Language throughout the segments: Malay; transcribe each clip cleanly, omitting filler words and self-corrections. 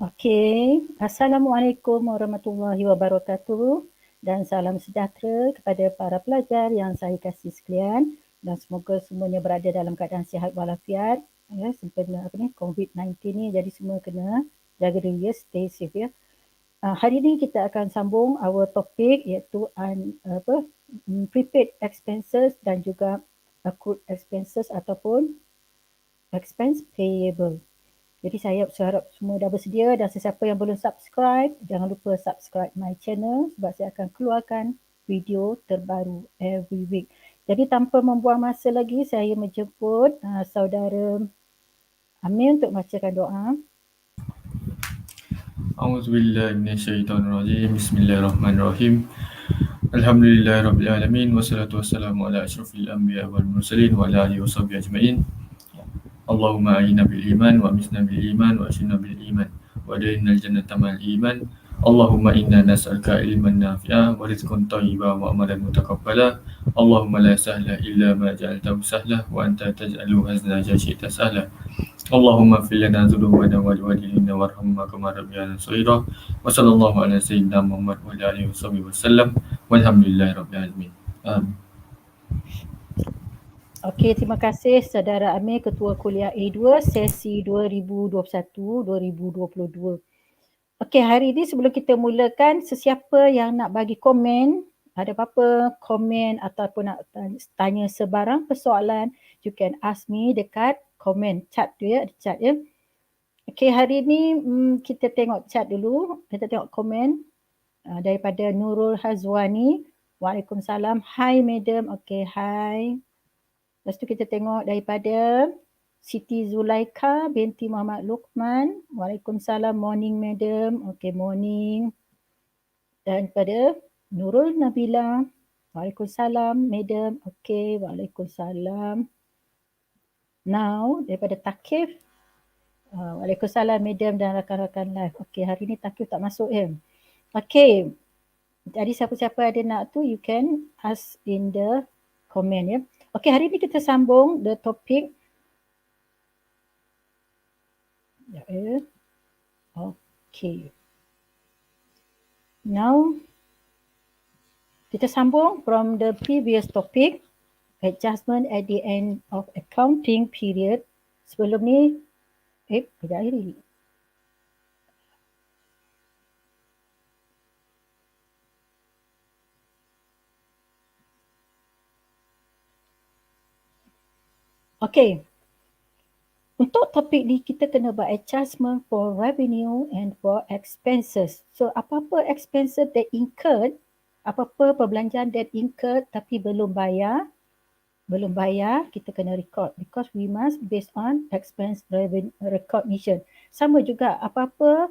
Okey, Assalamualaikum warahmatullahi wabarakatuh dan salam sejahtera kepada para pelajar yang saya kasih sekalian dan semoga semuanya berada dalam keadaan sihat walafiat ya sempena COVID-19 ni, jadi semua kena jaga diri ya, stay safe ya. Hari ini kita akan sambung our topik iaitu prepaid expenses dan juga accrued expenses ataupun expense payable. Jadi saya harap semua dah bersedia dan sesiapa yang belum subscribe, jangan lupa subscribe my channel sebab saya akan keluarkan video terbaru every week. Jadi tanpa membuang masa lagi, saya menjemput saudara Amir untuk bacakan doa. A'udzubillahi minasyaitonirrajim. Bismillahirrahmanirrahim. Alhamdulillahirabbil alamin wassalatu wassalamu ala asyrafil anbiya wal mursalin wa ala alihi washabbihi ajmain. Allahumma a'inna bil iman wa misna bil iman wa asyinna bil iman wa adkhilna al jannata ma'al iman. Allahumma inna nas'aluka ilman nafi'a wa rizqan thayyiban wa amalan mutaqabbala. Allahumma la sahla illa ma ja'altahu sahla wa anta taj'alu hazna idza syi'ta sahla. Allahumma ighfir lana dhunubana wa liwalidayna warhamna kama rabbayana shaghira. Wa sallallahu ala sayyidina Muhammad wa ala alihi wasallam. Walhamdulillahirabbil alamin. Amin. Okey, terima kasih saudara Amir, Ketua Kuliah A2 sesi 2021-2022. Okey, hari ini sebelum kita mulakan, sesiapa yang nak bagi komen, ada apa-apa komen ataupun nak tanya sebarang persoalan, you can ask me dekat komen chat tu ya, ada chat ya. Okey, hari ini kita tengok chat dulu, kita tengok komen daripada Nurul Hazwani. Waalaikumsalam. Hi madam. Okey, hi. Lepas tu kita tengok daripada Siti Zulaika binti Muhammad Luqman. Waalaikumsalam. Morning madam. Okey, morning. Dan daripada Nurul Nabila. Waalaikumsalam madam. Okey, waalaikumsalam. Now daripada Takif. Waalaikumsalam madam dan rakan-rakan live. Okey, hari ni Takif tak masuk ya. Okey. Jadi siapa-siapa ada nak tu, you can ask in the comment ya. Okey, hari ni kita sambung the topic. Okey. Now, kita sambung from the previous topic, adjustment at the end of accounting period. Sebelum ni, tidak akhiri. Okey. Untuk topik ni kita kena buat adjustment for revenue and for expenses. So apa-apa expenses that incurred, apa-apa perbelanjaan that incurred tapi belum bayar, kita kena record because we must based on expense recognition. Sama juga apa-apa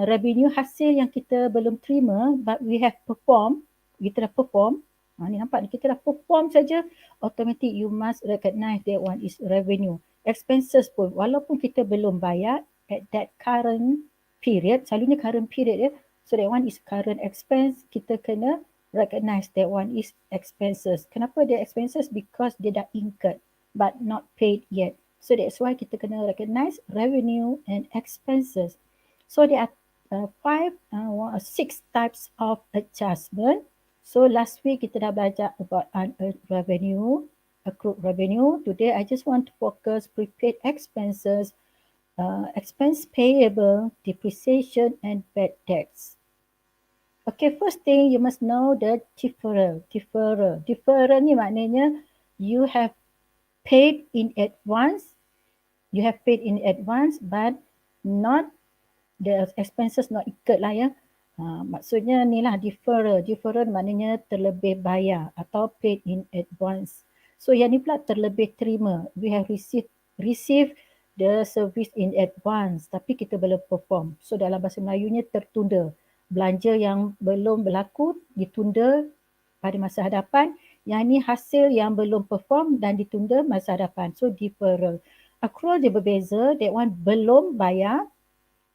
revenue hasil yang kita belum terima but we have performed, kita dah perform. Ni nampak ni, kita dah perform saja, automatic you must recognize that one is revenue. Expenses pun walaupun kita belum bayar at that current period, selalunya current period ya, so that one is current expense, kita kena recognize that one is expenses. Kenapa dia expenses? Because dia dah incurred but not paid yet. So that's why kita kena recognize revenue and expenses. So there are 6 types of adjustment. So last week kita dah belajar about unearned revenue, accrued revenue. Today I just want to focus prepaid expenses, expense payable, depreciation and bad debts. Okay, first thing you must know the deferral. Deferral ni maknanya you have paid in advance. You have paid in advance but not the expenses not incurred lah ya. Maksudnya ni lah deferral. Deferral maknanya terlebih bayar atau paid in advance. So yang ni pula terlebih terima. We have received the service in advance tapi kita belum perform. So dalam bahasa Melayunya tertunda. Belanja yang belum berlaku ditunda pada masa hadapan. Yang ni hasil yang belum perform dan ditunda masa hadapan. So deferral. Accrual dia berbeza. That one belum bayar.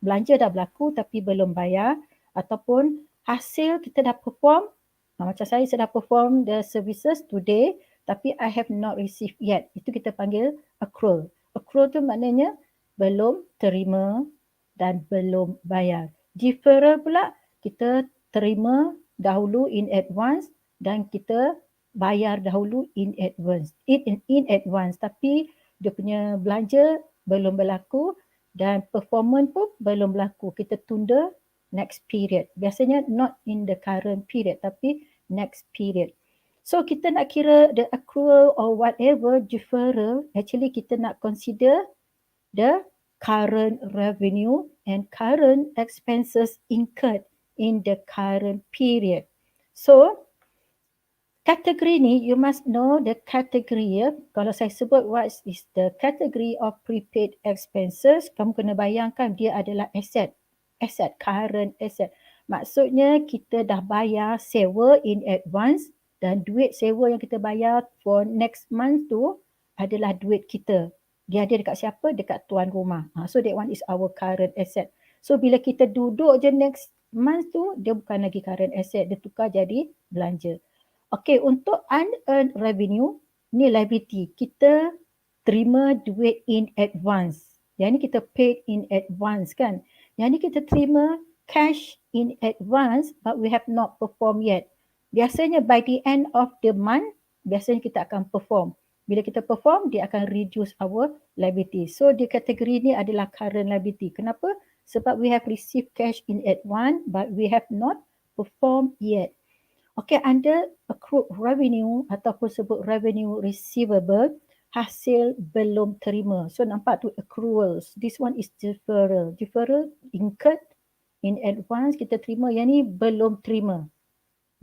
Belanja dah berlaku tapi belum bayar. Ataupun hasil kita dah perform. Macam saya dah perform the services today tapi I have not received yet. Itu kita panggil accrual. Accrual tu maknanya belum terima dan belum bayar. Deferral pula kita terima dahulu in advance dan kita bayar dahulu in advance, tapi dia punya belanja belum berlaku dan performance pun belum berlaku. Kita tunda next period. Biasanya not in the current period tapi next period. So kita nak kira the accrual or whatever deferral, actually kita nak consider the current revenue and current expenses incurred in the current period. So kategori ni, you must know the category ya. Kalau saya sebut what is the category of prepaid expenses, kamu kena bayangkan dia adalah asset. Asset, current asset. Maksudnya kita dah bayar sewa in advance dan duit sewa yang kita bayar for next month tu adalah duit kita. Dia ada dekat siapa? Dekat tuan rumah. So that one is our current asset. So bila kita duduk je next month tu, dia bukan lagi current asset. Dia tukar jadi belanja. Okey, untuk unearned revenue, ni liability. Kita terima duit in advance. Yang ni kita paid in advance kan. Yang ni kita terima cash in advance but we have not performed yet. Biasanya by the end of the month, biasanya kita akan perform. Bila kita perform, dia akan reduce our liability. So, di kategori ni adalah current liability. Kenapa? Sebab we have received cash in advance but we have not performed yet. Okey, under accrued revenue ataupun sebut revenue receivable, hasil belum terima. So nampak tu accruals. This one is deferral. Deferral incurred in advance kita terima, yang ni belum terima.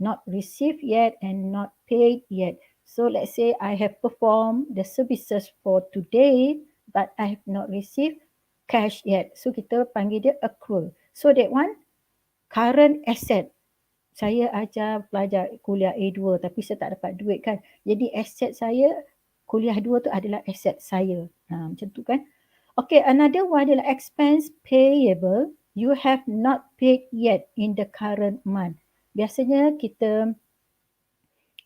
Not received yet and not paid yet. So let's say I have performed the services for today but I have not received cash yet. So kita panggil dia accrual. So that one current asset. Saya ajar pelajar kuliah A2 tapi saya tak dapat duit kan. Jadi aset saya, kuliah 2 tu adalah aset saya. Macam tu kan. Okay, another one adalah expense payable. You have not paid yet in the current month. Biasanya kita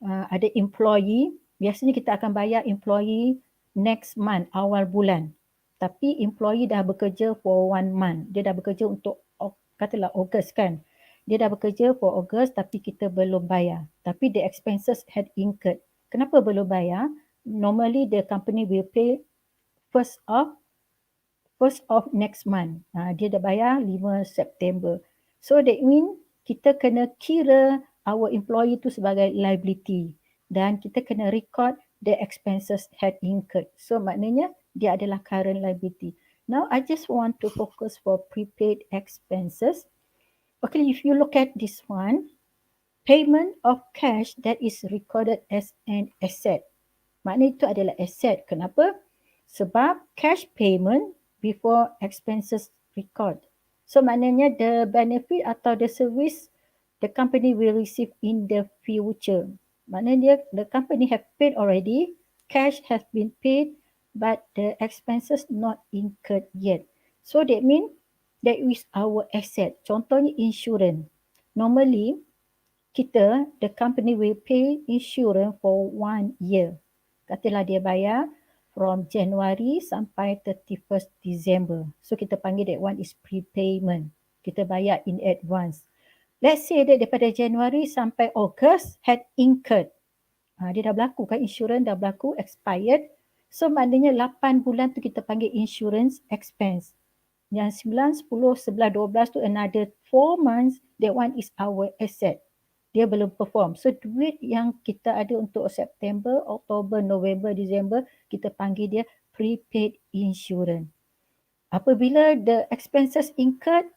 ada employee. Biasanya kita akan bayar employee next month, awal bulan. Tapi employee dah bekerja for 1 month. Dia dah bekerja untuk katalah Ogos kan. Dia dah bekerja for August tapi kita belum bayar. Tapi the expenses had incurred. Kenapa belum bayar? Normally the company will pay first of next month. Dia dah bayar 5 September. So that mean kita kena kira our employee tu sebagai liability. Dan kita kena record the expenses had incurred. So maknanya dia adalah current liability. Now I just want to focus for prepaid expenses. Okay, if you look at this one, payment of cash that is recorded as an asset. Maknanya itu adalah asset. Kenapa? Sebab cash payment before expenses record. So maknanya the benefit atau the service the company will receive in the future. Maknanya the company have paid already, cash has been paid but the expenses not incurred yet. So that means that is our asset. Contohnya insurance. Normally, the company will pay insurance for 1 year. Katalah dia bayar from January sampai 31st December. So kita panggil that one is prepayment. Kita bayar in advance. Let's say that daripada January sampai August had incurred. Dia dah berlaku kan, insurance dah berlaku, expired. So maknanya 8 bulan tu kita panggil insurance expense. Yang 9, 10, 11, 12 tu another 4 months, that one is our asset. Dia belum perform. So duit yang kita ada untuk September, October, November, December, kita panggil dia prepaid insurance. Apabila the expenses incurred,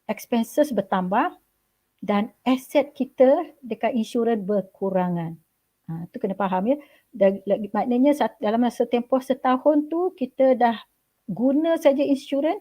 expenses bertambah dan aset kita dekat insurans berkurangan. Tu kena faham ya. Maknanya dalam masa tempoh setahun tu kita dah guna saja insurans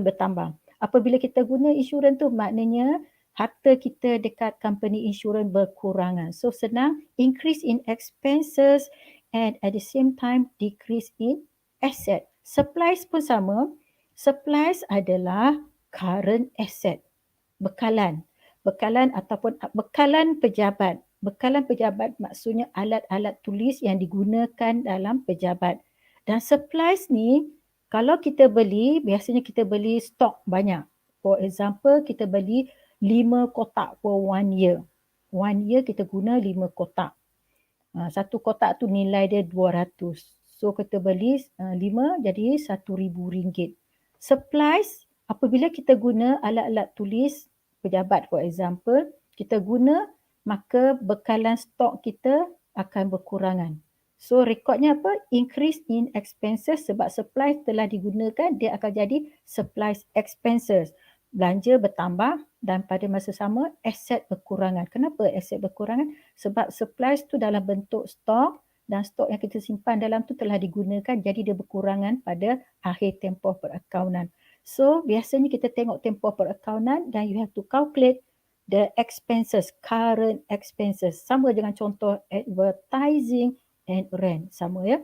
bertambah. Apabila kita guna insurans tu maknanya harta kita dekat company insurans berkurangan. So senang, increase in expenses and at the same time decrease in asset. Supplies pun sama. Supplies adalah current asset. Bekalan ataupun bekalan pejabat. Bekalan pejabat maksudnya alat-alat tulis yang digunakan dalam pejabat. Dan supplies ni Kalau kita beli, biasanya kita beli stok banyak. For example, kita beli 5 kotak for 1 year. 1 year kita guna 5 kotak. Satu kotak tu nilai dia 200. So kita beli 5 jadi RM1,000. Supplies, apabila kita guna alat-alat tulis pejabat for example, kita guna, maka bekalan stok kita akan berkurangan. So rekodnya apa? Increase in expenses sebab supplies telah digunakan, dia akan jadi supplies expenses. Belanja bertambah dan pada masa sama aset berkurangan. Kenapa aset berkurangan? Sebab supplies tu dalam bentuk stok dan stok yang kita simpan dalam tu telah digunakan, jadi dia berkurangan pada akhir tempoh perakaunan. So biasanya kita tengok tempoh perakaunan dan you have to calculate the expenses, current expenses. Sama dengan contoh advertising and rent. Sama ya.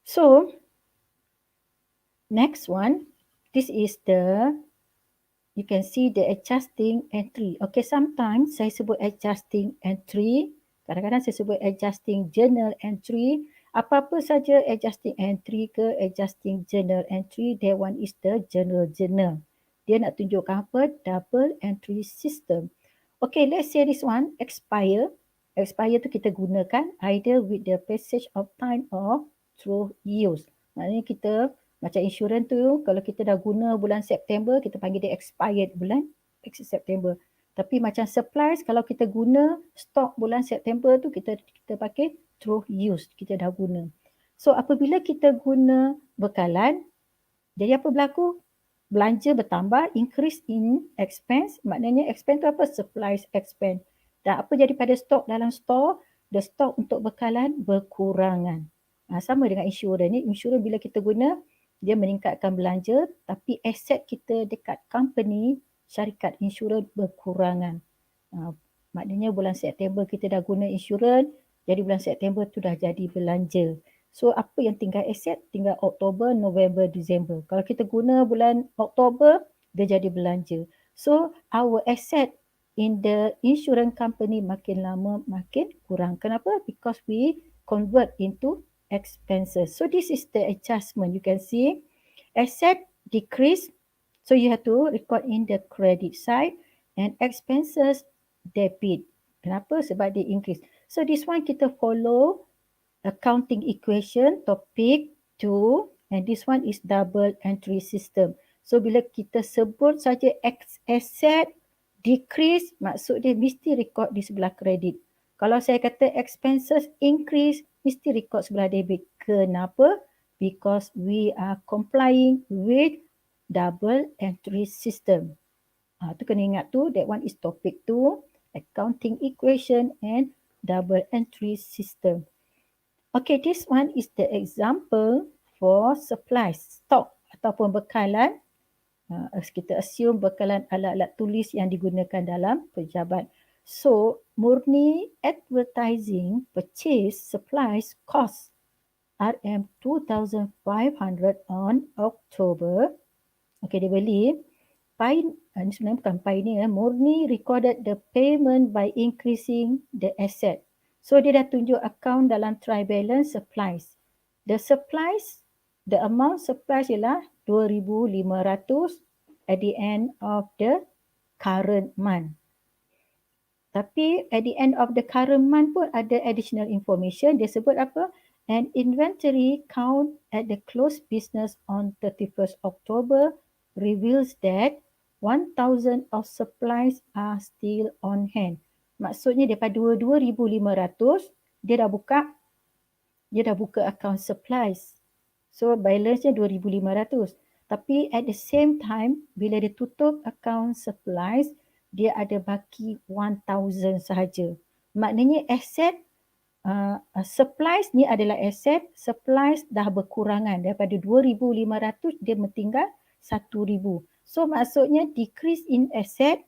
So next one, this is the, you can see the adjusting entry. Okay, sometimes saya sebut adjusting entry. Kadang-kadang saya sebut adjusting journal entry. Apa-apa saja adjusting entry ke adjusting journal entry, that one is the journal. Dia nak tunjukkan apa? Double entry system. Okay, let's say this one, expire. Expire tu kita gunakan either with the passage of time or through use. Maknanya kita macam insurans tu, kalau kita dah guna bulan September, kita panggil dia expired bulan September. Tapi macam supplies, kalau kita guna stok bulan September tu, kita pakai through use. Kita dah guna. So apabila kita guna bekalan, jadi apa berlaku? Belanja bertambah, increase in expense. Maknanya expense tu apa? Supplies expense. Dan apa jadi pada stok dalam store? The stock untuk bekalan berkurangan. Sama dengan insurans ni. Insurans bila kita guna, dia meningkatkan belanja, tapi aset kita dekat company, syarikat insurans berkurangan. Maknanya bulan September kita dah guna insurans, jadi bulan September tu dah jadi belanja. So apa yang tinggal aset? Tinggal Oktober, November, Disember. Kalau kita guna bulan Oktober, dia jadi belanja. So our asset in the insurance company makin lama makin kurang. Kenapa? Because we convert into expenses. So this is the adjustment. You can see asset decrease. So you have to record in the credit side and expenses debit. Kenapa? Sebab dia increase. So this one kita follow accounting equation topic 2 and this one is double entry system. So bila kita sebut saja asset decrease, maksud dia mesti record di sebelah kredit. Kalau saya kata expenses increase, mesti record sebelah debit. Kenapa? Because we are complying with double entry system. Tu kena ingat tu, that one is topic 2, accounting equation and double entry system. Okay, this one is the example for supplies, stock ataupun bekalan. Kita assume bekalan alat-alat tulis yang digunakan dalam pejabat. So, murni advertising purchase supplies cost RM2,500 on October. Okay, dia beli. Ini sebenarnya bukan pioneer. Murni recorded the payment by increasing the asset. So dia dah tunjuk account dalam trial balance supplies. The supplies, the amount supplies ialah 2,500 at the end of the current month. Tapi at the end of the current month pun ada additional information. Dia sebut apa? An inventory count at the close business on 31st October reveals that 1,000 of supplies are still on hand. Maksudnya daripada 2,500 dia dah buka account supplies. So balance-nya 2,500. Tapi at the same time bila dia tutup account supplies, dia ada baki 1,000 sahaja. Maknanya asset supplies ni adalah asset, supplies dah berkurangan daripada 2,500 dia tinggal 1,000. So maksudnya decrease in asset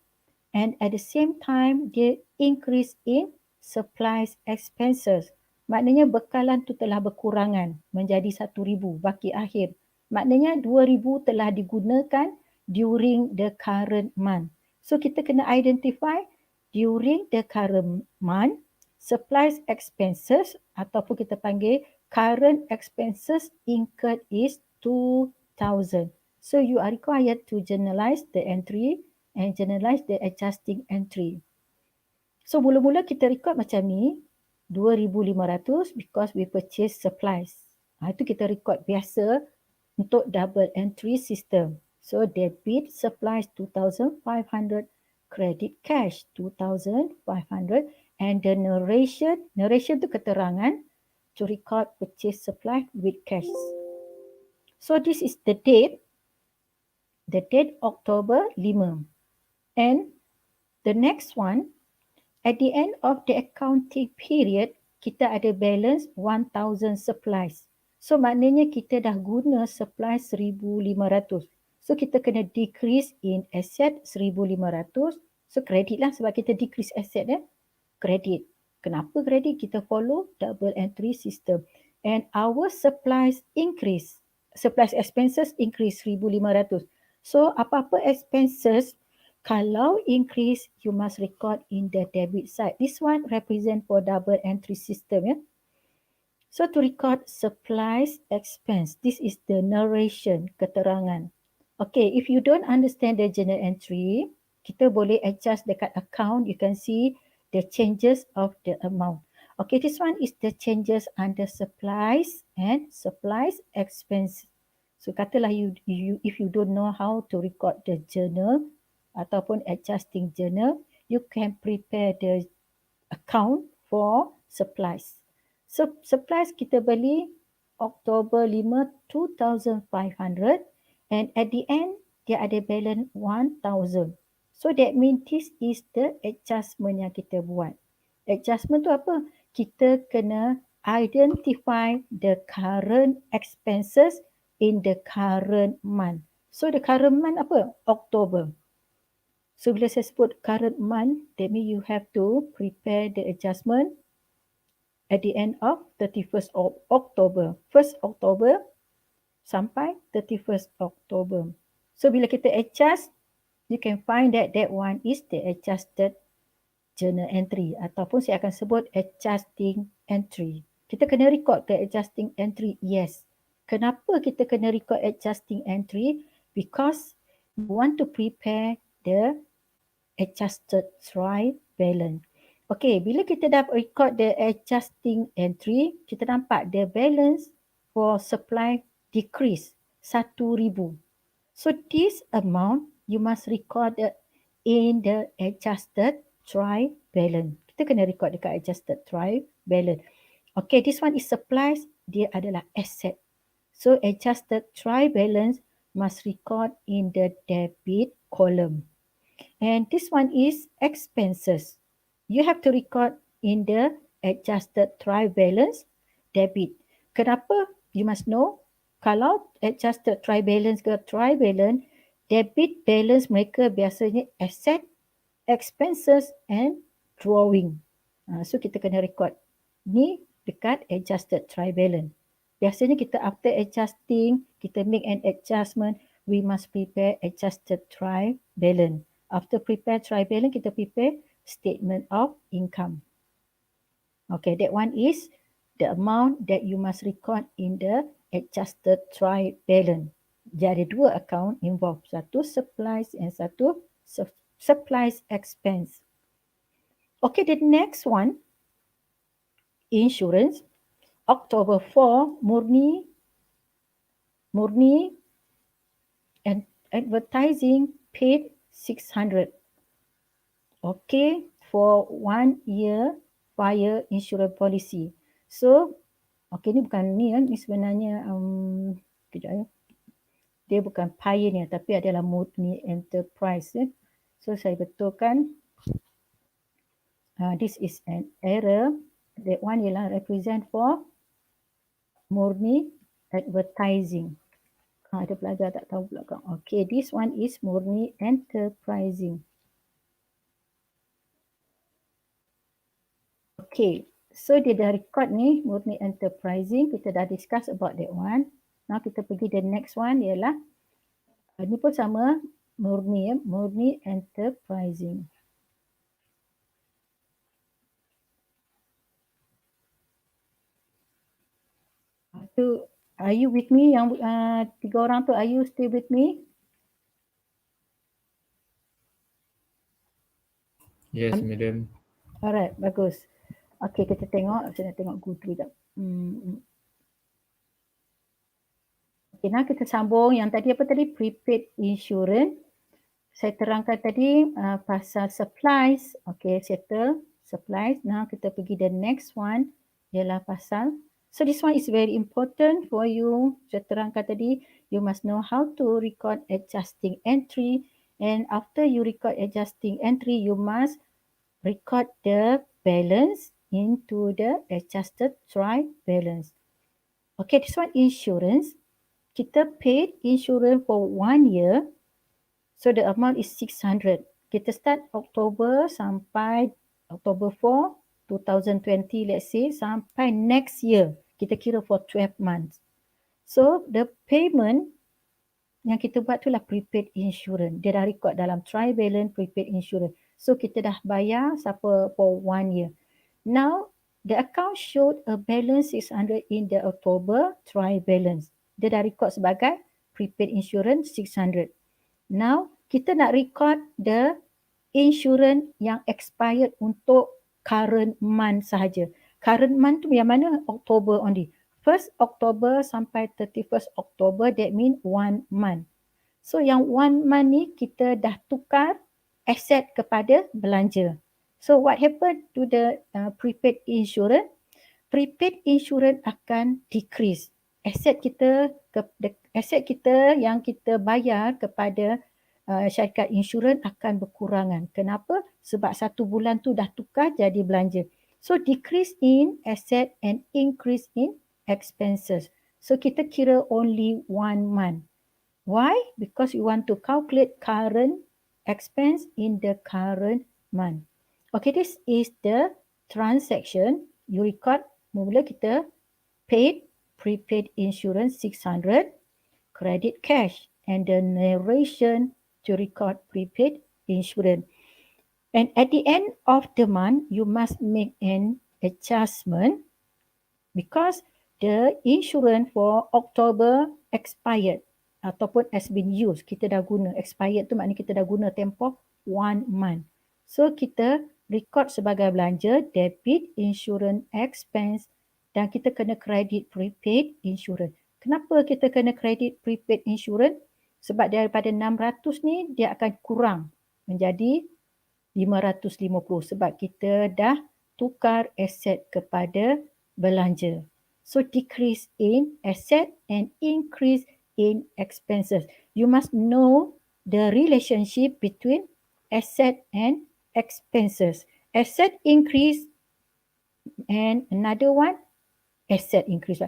and at the same time dia increase in supplies expenses. Maknanya bekalan tu telah berkurangan menjadi 1,000 baki akhir. Maknanya 2,000 telah digunakan during the current month. So kita kena identify during the current month supplies expenses ataupun kita panggil current expenses incurred is 2,000. So you are required to journalize the entry and journalize the adjusting entry. So mula-mula kita record macam ni, 2,500 because we purchase supplies. Itu kita record biasa untuk double entry system. So debit supplies 2,500, credit cash 2,500, and the narration tu keterangan to record purchase supply with cash. So this is the date October 5. And the next one, at the end of the accounting period, kita ada balance 1,000 supplies. So maknanya kita dah guna supplies 1,500. So kita kena decrease in asset 1,500. So credit lah sebab kita decrease asset credit. Kenapa credit? Kita follow double entry system. And our supplies increase. Supplies expenses increase 1,500. So apa-apa expenses kalau increase, you must record in the debit side. This one represent for double entry system. So to record supplies expense, this is the narration, keterangan. Okay, if you don't understand the journal entry, kita boleh adjust dekat account. You can see the changes of the amount. Okay, this one is the changes under supplies and supplies expense. So katalah if you don't know how to record the journal ataupun adjusting journal, you can prepare the account for supplies. So supplies kita beli Oktober 5, 2,500, and at the end dia ada balance 1,000. So that means this is the adjustment yang kita buat. Adjustment tu apa? Kita kena identify the current expenses in the current month. So the current month apa? October. So bila saya sebut current month, that means you have to prepare the adjustment at the end of 31st of October. 1st October sampai 31st October. So bila kita adjust, you can find that one is the adjusted journal entry ataupun saya akan sebut adjusting entry. Kita kena record ke adjusting entry? Yes. Kenapa kita kena record adjusting entry? Because you want to prepare the adjusted trial balance. Okay, bila kita dah record the adjusting entry, kita nampak the balance for supply decrease 1,000. So this amount you must record in the adjusted trial balance. Kita kena record dekat adjusted trial balance. Okay, this one is supplies, dia adalah asset. So adjusted trial balance must record in the debit column. And this one is expenses. You have to record in the adjusted trial balance debit. Kenapa? You must know. Kalau adjusted trial balance ke trial balance, debit balance mereka biasanya asset, expenses and drawing. So kita kena record. Ni dekat adjusted trial balance. Biasanya kita after adjusting, kita make an adjustment, we must prepare adjusted trial balance. After prepare trial balance, kita prepare statement of income. Okay, that one is the amount that you must record in the adjusted trial balance. Dia ada dua account involved. Satu supplies and satu supplies expense. Okay, the next one, insurance. October 4, murni and advertising paid 600. Okay, for 1 year fire insurance policy. So, okay, ni bukan ni kan, ni sebenarnya kejap ya. Dia bukan pioneer tapi adalah murni enterprise ya. So saya betulkan this is an error. That one ialah represent for murni advertising. Ada pelajar tak tahu belakang. Okay, this one is murni enterprising. Okay, so dia dah record ni murni enterprising. Kita dah discuss about that one. Now kita pergi the next one ialah ni pun sama murni enterprising. Tu Are you with me? Yang tiga orang tu, are you still with me? Yes, madam. Alright, bagus. Okay, kita tengok. Saya nak tengok go through jap. Okay, nah kita sambung. Yang tadi apa tadi? Prepaid insurance. Saya terangkan tadi pasal supplies. Okay, settle supplies. Now kita pergi the next one ialah pasal. So this one is very important for you. Saya terangkan tadi, you must know how to record adjusting entry. And after you record adjusting entry, you must record the balance into the adjusted trial balance. Okay, this one insurance. Kita paid insurance for 1 year. So the amount is 600. Kita start October sampai October 4, 2020 let's say sampai next year. Kita kira for 12 months. So the payment yang kita buat tu lah prepaid insurance. Dia dah record dalam trial balance prepaid insurance. So kita dah bayar siapa for 1 year. Now the account showed a balance 600 in the October trial balance. Dia dah record sebagai prepaid insurance 600. Now kita nak record the insurance yang expired untuk current month sahaja. Current month tu yang mana? October only. 1st October sampai 31st October, that means 1 month. So yang 1 month ni kita dah tukar aset kepada belanja. So what happened to the prepaid insurance? Prepaid insurance akan decrease. Aset kita yang kita bayar kepada syarikat insurans akan berkurangan. Kenapa? Sebab 1 bulan tu dah tukar jadi belanja. So decrease in asset and increase in expenses. So kita kira only 1 month. Why? Because we want to calculate current expense in the current month. Okay, this is the transaction. You record, mula kita paid prepaid insurance 600, credit cash, and the narration to record prepaid insurance. And at the end of the month, you must make an adjustment because the insurance for October expired ataupun has been used. Kita dah guna. Expired tu maknanya kita dah guna tempoh 1 month. So kita record sebagai belanja, debit insurance expense dan kita kena credit prepaid insurance. Kenapa kita kena credit prepaid insurance? Sebab daripada 600 ni dia akan kurang menjadi 550 sebab kita dah tukar aset kepada belanja. So decrease in asset and increase in expenses. You must know the relationship between asset and expenses. Asset increase and another one asset increase.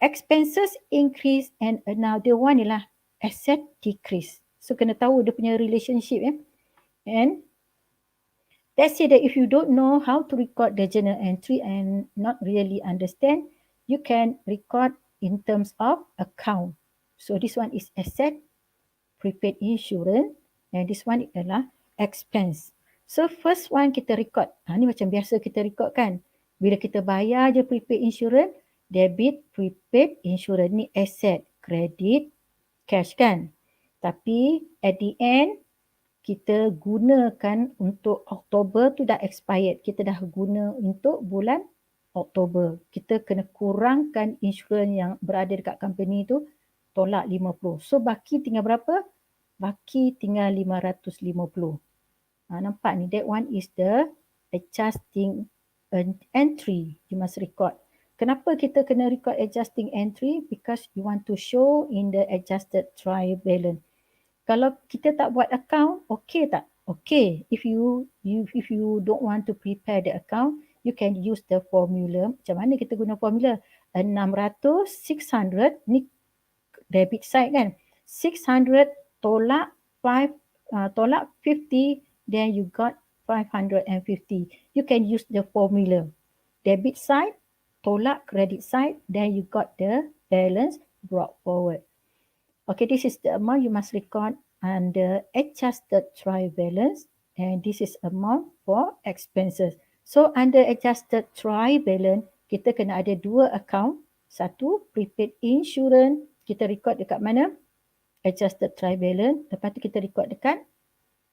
Expenses increase and another one ialah asset decrease. So kena tahu dia punya relationship ya. And let's say that if you don't know how to record the journal entry and not really understand, you can record in terms of account. So this one is asset, prepaid insurance, and this one adalah expense. So first one kita record. Ni macam biasa kita record kan. Bila kita bayar je prepaid insurance, debit prepaid insurance ni asset, credit cash kan. Tapi at the end, kita gunakan untuk Oktober tu dah expired. Kita dah guna untuk bulan Oktober. Kita kena kurangkan insurans yang berada dekat company tu, tolak 50. So baki tinggal berapa? Baki tinggal 550. Nampak ni, that one is the adjusting entry. You must record. Kenapa kita kena record adjusting entry? Because you want to show in the adjusted trial balance. Kalau kita tak buat account, okay tak? Okay. If you don't want to prepare the account, you can use the formula. Macam mana kita guna formula? 600, 600 ni debit side kan? 600 tolak 50, then you got 550. You can use the formula. Debit side tolak credit side, then you got the balance brought forward. Okay, this is the amount you must record under adjusted trial balance, and this is amount for expenses. So under adjusted trial balance, kita kena ada 2 account. Satu, prepaid insurance, kita record dekat mana? Adjusted trial balance. Lepas tu kita record dekat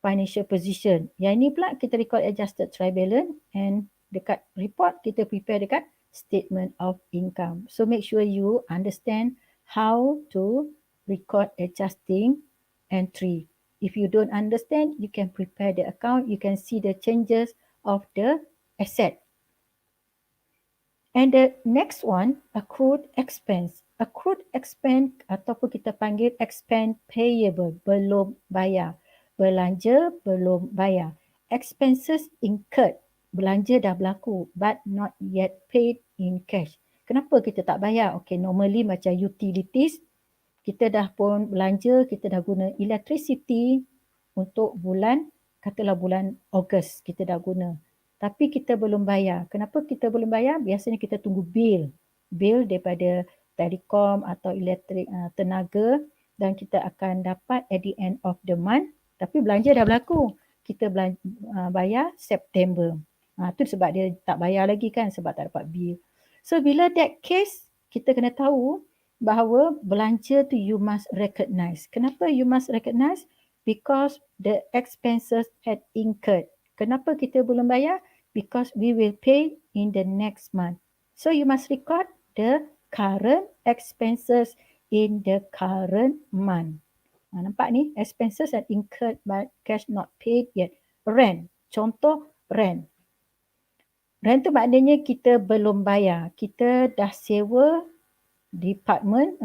financial position. Yang ini pula kita record adjusted trial balance and dekat report kita prepare dekat statement of income. So make sure you understand how to record adjusting entry. If you don't understand, you can prepare the account. You can see the changes of the asset. And the next one, accrued expense. Accrued expense ataupun kita panggil expense payable, belum bayar. Belanja belum bayar. Expenses incurred, belanja dah berlaku but not yet paid in cash. Kenapa kita tak bayar? Okay, normally macam utilities, kita dah pun belanja, kita dah guna electricity untuk katalah bulan Ogos kita dah guna. Tapi kita belum bayar. Kenapa kita belum bayar? Biasanya kita tunggu bil. Bil daripada telekom atau elektrik tenaga dan kita akan dapat at the end of the month. Tapi belanja dah berlaku. Kita bayar September. Itu sebab dia tak bayar lagi kan sebab tak dapat bil. So bila that case, kita kena tahu bahawa belanja tu you must recognize. Kenapa you must recognize? Because the expenses had incurred. Kenapa kita belum bayar? Because we will pay in the next month. So you must record the current expenses in the current month. Nampak ni? Expenses had incurred but cash not paid yet. Rent. Contoh rent. Rent tu maknanya kita belum bayar. Kita dah sewa department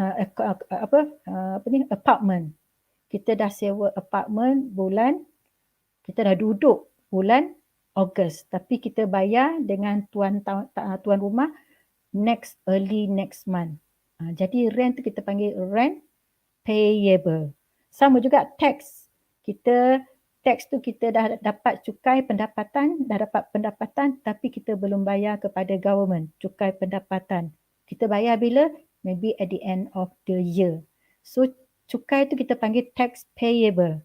apartment. Kita dah sewa apartment bulan, kita dah duduk bulan Ogos, tapi kita bayar dengan tuan rumah early next month. Jadi rent tu kita panggil rent payable. Sama juga tax. Tax tu kita dah dapat cukai pendapatan, tapi kita belum bayar kepada government cukai pendapatan. Kita bayar bila? Maybe at the end of the year. So cukai tu kita panggil tax payable.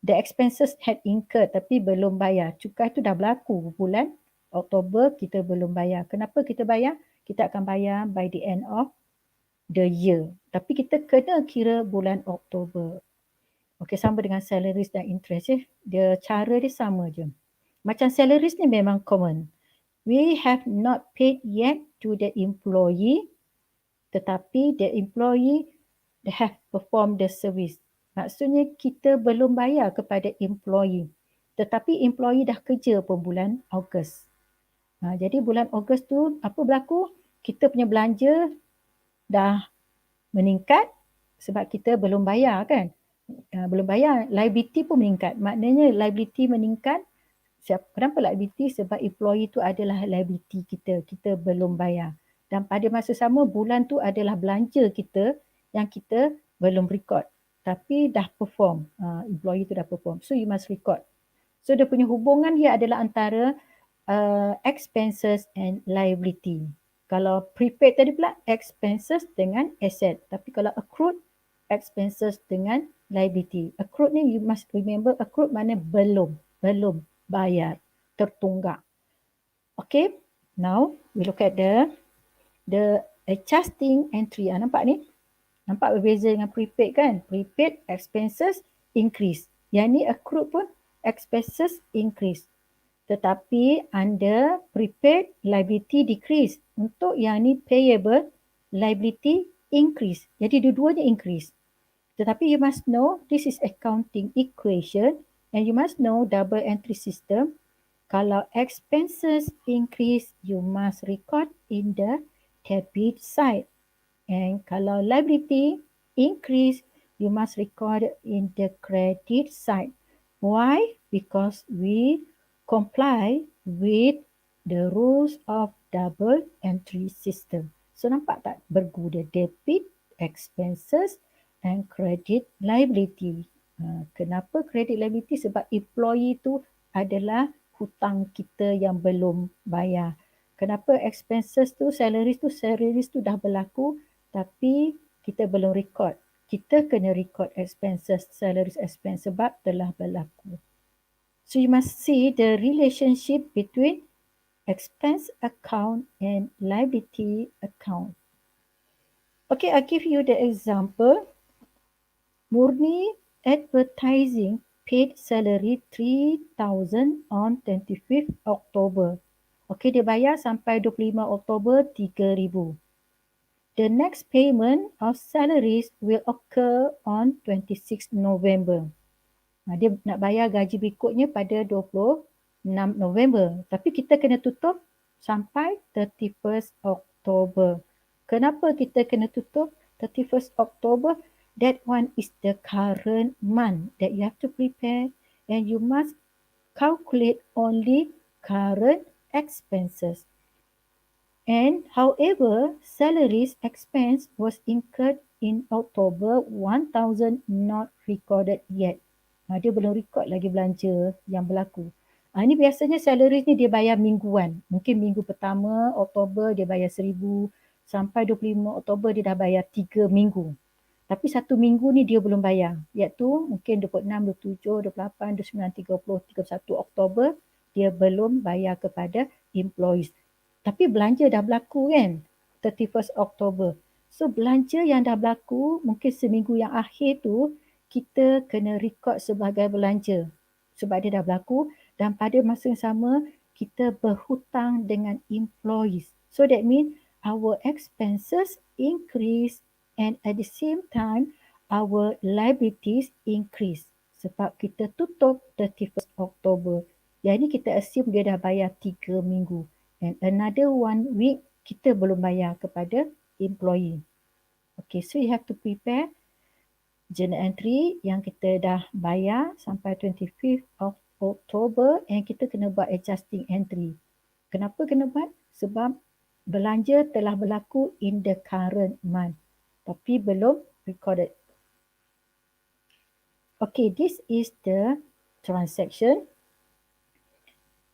The expenses had incurred tapi belum bayar. Cukai tu dah berlaku bulan Oktober, kita belum bayar. Kenapa kita bayar? Kita akan bayar by the end of the year. Tapi kita kena kira bulan Oktober. Okey, sama dengan salaries dan interest. Dia cara dia sama je. Macam salaries ni memang common. We have not paid yet to the employee, tetapi the employee have performed the service. Maksudnya kita belum bayar kepada employee. Tetapi employee dah kerja pun bulan Ogos. Jadi bulan Ogos tu apa berlaku? Kita punya belanja dah meningkat sebab kita belum bayar kan. Belum bayar, liability pun meningkat. Maknanya liability meningkat. Kenapa liability? Sebab employee tu adalah liability kita. Kita belum bayar. Dan pada masa sama bulan tu adalah belanja kita yang kita belum record. Tapi dah perform. Employee tu dah perform. So you must record. So dia punya hubungan here adalah antara expenses and liability. Kalau prepaid tadi pula expenses dengan asset. Tapi kalau accrued, expenses dengan liability. Accrued ni you must remember, accrued mana belum bayar, tertunggak. Okay, now we look at the adjusting entry. Nampak ni? Nampak berbeza dengan prepaid kan? Prepaid expenses increase. Yang ni accrued pun expenses increase. Tetapi under prepaid liability decrease. Untuk yang ni payable liability increase. Jadi dua-duanya increase. Tetapi you must know this is accounting equation and you must know double entry system. Kalau expenses increase, you must record in the debit side. And kalau liability increase, you must record in the credit side. Why? Because we comply with the rules of double entry system. So nampak tak berguna debit, expenses and credit liability. Kenapa credit liability? Sebab employee tu adalah hutang kita yang belum bayar. Kenapa expenses tu, salaries tu dah berlaku tapi kita belum record. Kita kena record expenses, salaries expense sebab telah berlaku. So you must see the relationship between expense account and liability account. Okay, I give you the example. Murni Advertising paid salary 3,000 on 25th October. Okey, dia bayar sampai 25 Oktober 3,000. The next payment of salaries will occur on 26 November. Dia nak bayar gaji berikutnya pada 26 November. Tapi kita kena tutup sampai 31st October. Kenapa kita kena tutup 31st October? That one is the current month that you have to prepare, and you must calculate only current expenses. And however, salaries expense was incurred in October 1,000 not recorded yet. Dia belum record lagi belanja yang berlaku. Ini biasanya salaries ni dia bayar mingguan. Mungkin minggu pertama Oktober dia bayar 1,000, sampai 25 Oktober dia dah bayar 3 minggu. Tapi satu minggu ni dia belum bayar, iaitu mungkin 26, 27, 28, 29, 30, 31 Oktober dia belum bayar kepada employees. Tapi belanja dah berlaku kan, 31st October. So belanja yang dah berlaku mungkin seminggu yang akhir tu kita kena record sebagai belanja sebab dia dah berlaku, dan pada masa yang sama kita berhutang dengan employees. So that means our expenses increase, and at the same time our liabilities increase sebab kita tutup 31st October. Yang ni kita assume dia dah bayar 3 minggu. And another 1 week kita belum bayar kepada employee. Okay, so you have to prepare journal entry yang kita dah bayar sampai 25th of October, and kita kena buat adjusting entry. Kenapa kena buat? Sebab belanja telah berlaku in the current month tapi belum recorded. Okay, this is the transaction.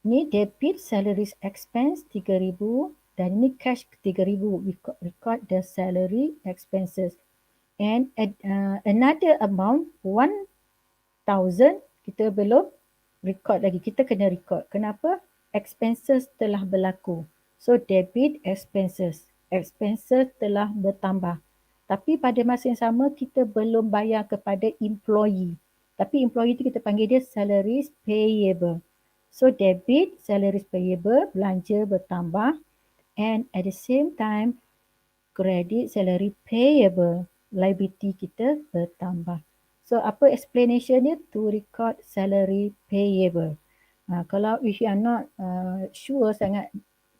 Ni debit salaries expense 3,000 dan ni cash 3,000. We record the salary expenses. And another amount 1,000 kita belum record lagi. Kita kena record. Kenapa? Expenses telah berlaku. So debit expenses. Expenses telah bertambah. Tapi pada masa yang sama kita belum bayar kepada employee. Tapi employee tu kita panggil dia salaries payable. So debit salaries payable, belanja bertambah, and at the same time credit salary payable, liability kita bertambah. So apa explanation dia? To record salary payable. Kalau if you are not sure sangat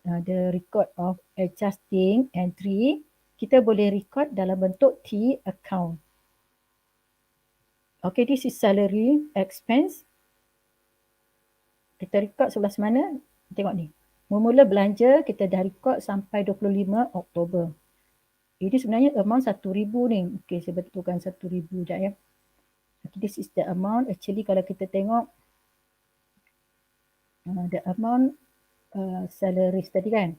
the record of adjusting entry, kita boleh record dalam bentuk T account. Okay, this is salary expense. Kita record sebelah mana? Tengok ni. Mula-mula belanja kita dah record sampai 25 Oktober. Ini sebenarnya amount 1,000 ni. Okey, saya betulkan 1,000 sekejap ya. Okay, this is the amount. Actually kalau kita tengok the amount salaries tadi kan.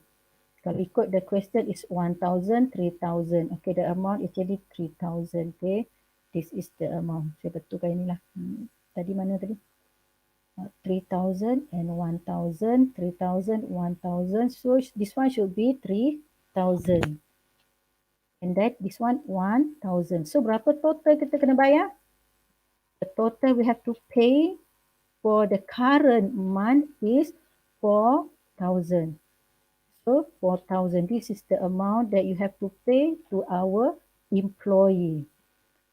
Kalau ikut the question is 1,000, 3,000. Okay, the amount actually 3,000. Okay, this is the amount. Saya betulkan inilah. Tadi mana tadi? 3,000 and 1,000, 3,000, 1,000. So this one should be 3,000. And that this one 1,000. So berapa total kita kena bayar? The total we have to pay for the current month is 4,000. So 4,000. This is the amount that you have to pay to our employee.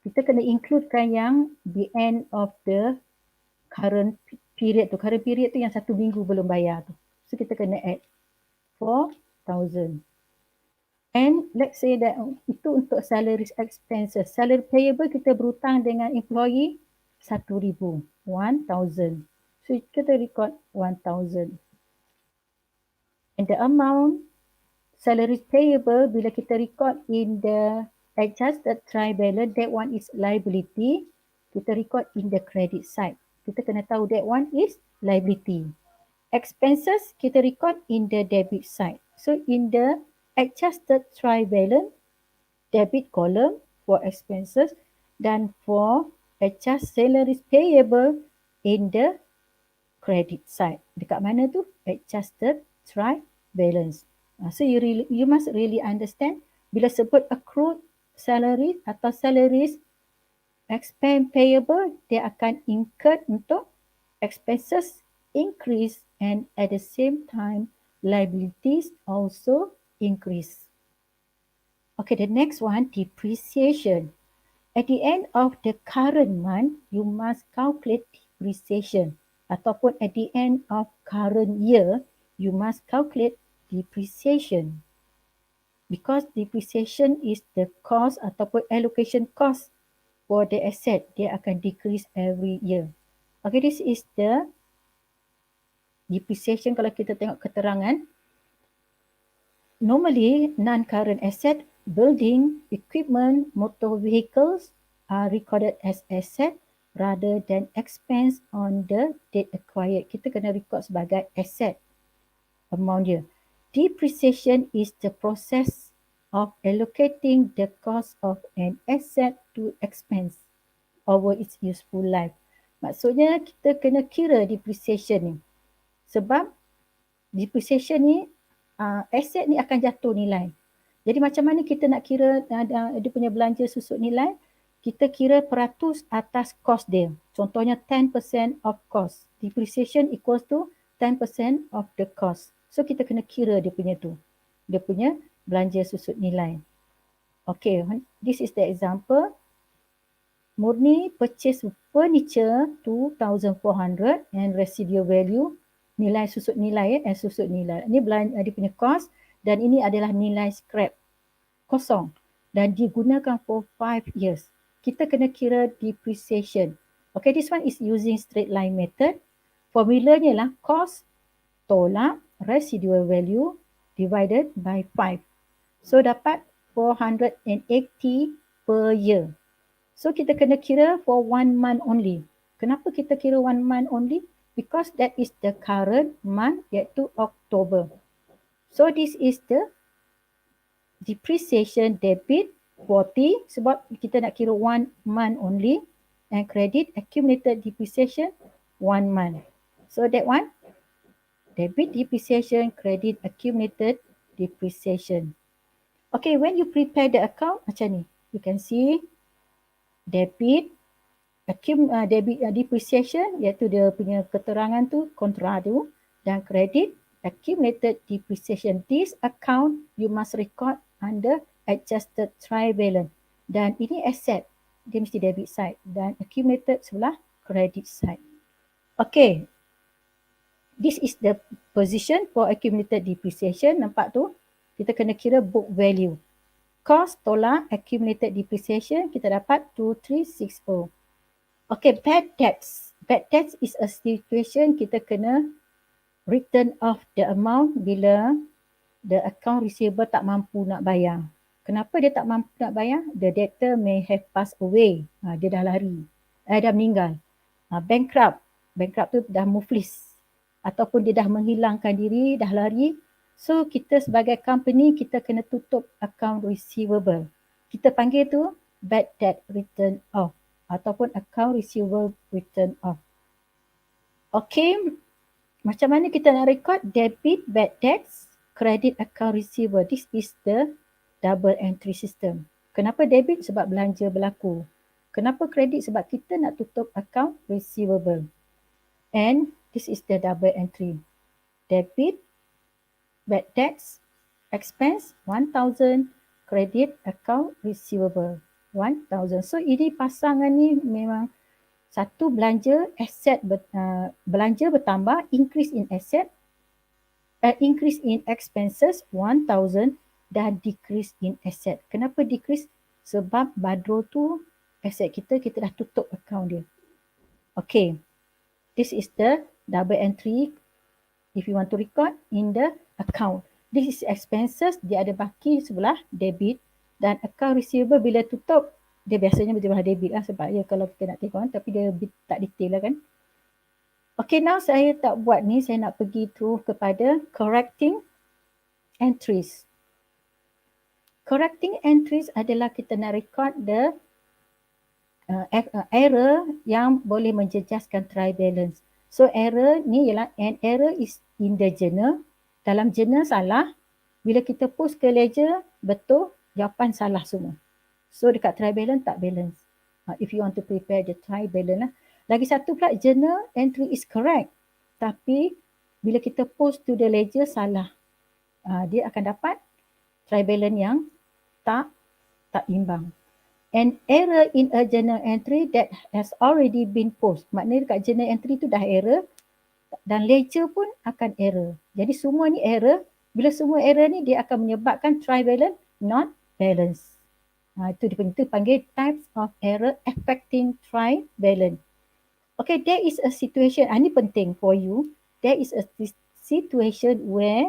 Kita kena includekan yang the end of the current period tu. Current period tu yang 1 minggu belum bayar tu. So kita kena add 4,000. And let's say that itu untuk salaries expenses. Salary payable kita berhutang dengan employee 1,000. 1,000. So kita record 1,000. And the amount salaries payable bila kita record in the adjusted trial balance, that one is liability. Kita record in the credit side. Kita kena tahu that one is liability. Expenses kita record in the debit side. So in the adjusted trial balance, debit column for expenses dan for adjust salaries payable in the credit side. Dekat mana tu? Adjusted trial balance. So you must really understand bila sebut accrued, salary atau salaries, expense payable, dia akan incurred untuk expenses increase, and at the same time liabilities also increase. Okay, the next one, depreciation. At the end of the current month, you must calculate depreciation. Ataupun at the end of current year, you must calculate depreciation. Because depreciation is the cost ataupun allocation cost for the asset, dia akan decrease every year. Okay, this is the depreciation kalau kita tengok keterangan. Normally, non-current asset, building, equipment, motor vehicles are recorded as asset rather than expense on the date acquired. Kita kena record sebagai asset amount dia. Depreciation is the process of allocating the cost of an asset to expense over its useful life. Maksudnya kita kena kira depreciation ni. Sebab depreciation ni, aset ni akan jatuh nilai. Jadi macam mana kita nak kira dia punya belanja susut nilai? Kita kira peratus atas kos dia. Contohnya 10% of cost. Depreciation equals to 10% of the cost. So kita kena kira dia punya tu. Dia punya belanja susut nilai. Okay, this is the example. Murni purchase furniture 2,400 and residual value, nilai susut nilai susut nilai. Ini belanja dia punya cost dan ini adalah nilai scrap kosong dan digunakan for 5 years. Kita kena kira depreciation. Okay, this one is using straight line method. Formulanya lah cost tolak residual value divided by 5. So dapat 480 per year. So kita kena kira for 1 month only. Kenapa kita kira 1 month only? Because that is the current month, iaitu October. So this is the depreciation debit 40 sebab kita nak kira 1 month only, and credit accumulated depreciation 1 month. So that one, debit depreciation, credit accumulated depreciation. Okay, when you prepare the account macam ni, you can see debit depreciation, iaitu dia punya keterangan tu, kontra tu, dan credit accumulated depreciation. This account you must record under adjusted trial balance. Dan ini asset, dia mesti debit side, dan accumulated sebelah credit side. Okay, this is the position for accumulated depreciation. Nampak tu? Kita kena kira book value. Cost tolak accumulated depreciation, kita dapat 2360. Okay, bad debts. Bad debts is a situation kita kena return off the amount bila the account receivable tak mampu nak bayar. Kenapa dia tak mampu nak bayar? The debtor may have passed away. Dia dah lari. Dah meninggal. Bankrupt. Bankrupt tu dah muflis. Ataupun dia dah menghilangkan diri, dah lari. So kita sebagai company, kita kena tutup account receivable. Kita panggil tu bad debt return off ataupun account receivable return off. Okay, macam mana kita nak record debit bad debts, credit account receivable? This is the double entry system. Kenapa debit? Sebab belanja berlaku. Kenapa credit? Sebab kita nak tutup account receivable. And this is the double entry. Debit bad debts expense 1,000, credit account receivable 1,000. So ini pasangan ni memang satu belanja asset belanja bertambah, increase in asset, increase in expenses 1,000 dan decrease in asset. Kenapa decrease? Sebab Badro tu asset kita dah tutup account dia. Okay, this is the double entry if you want to record in the account. This is expenses, dia ada baki sebelah debit, dan account receivable bila tutup, dia biasanya betul-betul debit lah sebab ya kalau kita nak tengok, tapi dia tak detail lah kan. Okay, now saya tak buat ni, saya nak pergi through kepada correcting entries. Correcting entries adalah kita nak record the error yang boleh menjejaskan trial balance. So error ni ialah, an error is in the journal. Dalam journal salah, bila kita post ke ledger, betul, jawapan salah semua. So dekat trial balance tak balance. If you want to prepare the trial balance lah. Lagi satu pula, journal entry is correct. Tapi bila kita post to the ledger salah. Dia akan dapat trial balance yang tak imbang. An error in a journal entry that has already been post. Maknanya dekat journal entry tu dah error dan ledger pun akan error. Jadi semua ni error. Bila semua error ni dia akan menyebabkan trial balance not balance. Itu dipanggil types of error affecting trial balance. Okay, there is a situation, ini penting for you. There is a situation where